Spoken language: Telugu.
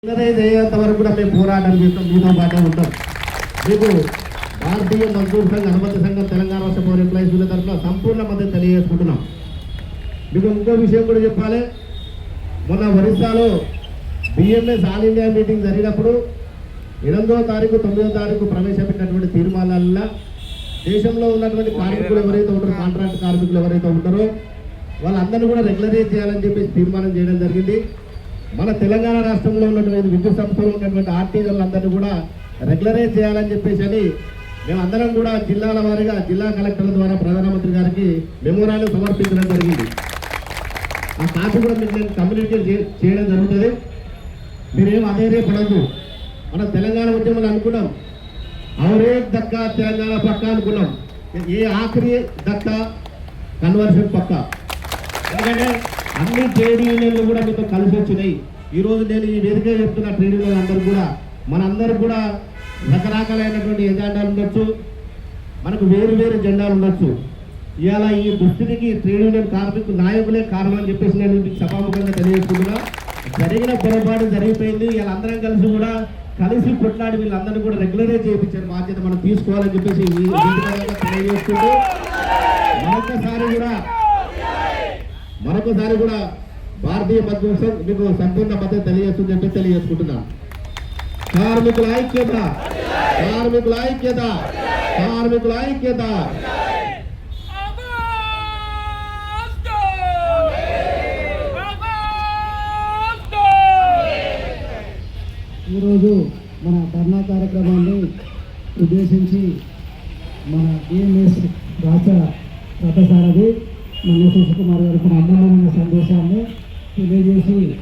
అయ్యేంత వరకు కూడా మేము పోరాటం చేస్తాం, మీతో పాటే ఉంటాం. మీకు భారతీయ మజ్దూర్ సంఘ్ అనుబంధ సంఘం తెలంగాణ రాష్ట్ర పౌర ఎంప్లాయీస్ వీళ్ళ తరఫున సంపూర్ణ మద్దతు తెలియజేసుకుంటున్నాం. మీకు ఇంకో విషయం కూడా చెప్పాలి. మొన్న ఒరిస్సాలో బిఎంఎస్ ఆల్ ఇండియా మీటింగ్ జరిగినప్పుడు 8వ తారీఖు 9వ తారీఖు ప్రవేశపెట్టినటువంటి తీర్మానాలలో దేశంలో ఉన్నటువంటి కార్మికులు ఎవరైతే ఉంటారో, కాంట్రాక్ట్ కార్మికులు ఎవరైతే ఉంటారో వాళ్ళందరినీ కూడా రెగ్యులరైజ్ చేయాలని చెప్పేసి తీర్మానం చేయడం జరిగింది. మన తెలంగాణ రాష్ట్రంలో ఉన్నటువంటి విద్యుత్ సంస్థలో ఉన్నటువంటి ఆర్టీజన్లందరినీ కూడా రెగ్యులరైజ్ చేయాలని చెప్పేసి అని మేమందరం కూడా జిల్లాల వారీగా జిల్లా కలెక్టర్ల ద్వారా ప్రధానమంత్రి గారికి మెమోరాండం సమర్పించడం జరిగింది. ఆ కాపీ కూడా మీకు నేను కమ్యూనికేట్ చేయడం జరుగుతుంది. మీరేం అధైర్యపడద్దు. మన తెలంగాణ ఉద్యమాలు అనుకున్నాం, అవరే దక్కా తెలంగాణ పక్క అనుకున్నాం. ఏ ఆఖరి దక్కా కన్వర్షన్ పక్క. ఎందుకంటే అన్ని ట్రేడ్ యూనియన్లు కూడా మీతో కలిసి వచ్చినాయి. ఈరోజు నేను ఈ వేదిక చెప్తున్న ట్రేడ్ యూనియన్ అందరూ కూడా మనందరూ కూడా రకరకాలైనటువంటి ఎజెండాలు ఉండొచ్చు, మనకు వేరు వేరు జెండాలు ఉండొచ్చు. ఇవాళ ఈ దుస్థితికి ట్రేడ్ యూనియన్ కార్మిక నాయకులే కారణం అని చెప్పేసి నేను మీకు సభాముఖంగా తెలియజేసుకుంటున్నా. జరిగిన పొరపాటు జరిగిపోయింది. వీళ్ళందరం కలిసి కూడా కలిసి కొట్లాడి వీళ్ళందరినీ కూడా రెగ్యులరైజ్ చేయించే బాధ్యత మనం తీసుకోవాలని చెప్పేసి తెలియజేసుకుంటూ మరొకసారి కూడా భారతీయ మజ్దూర్ సంఘ్ మీకు సంపూర్ణ మద్దతు తెలియజేస్తుందని చెప్పి తెలియజేసుకుంటున్నాను. కార్మికుల ఐక్యత, కార్మికుల ఐక్యత, కార్మికుల ఐక్యత. ఈరోజు మన ధర్నా కార్యక్రమాన్ని ఉద్దేశించి మన డిఎంఎస్ రాష్ట్ర రథసారథి మన సుకుమార్ గారికి అమూల్యమైన సందేశాన్ని తెలియజేసి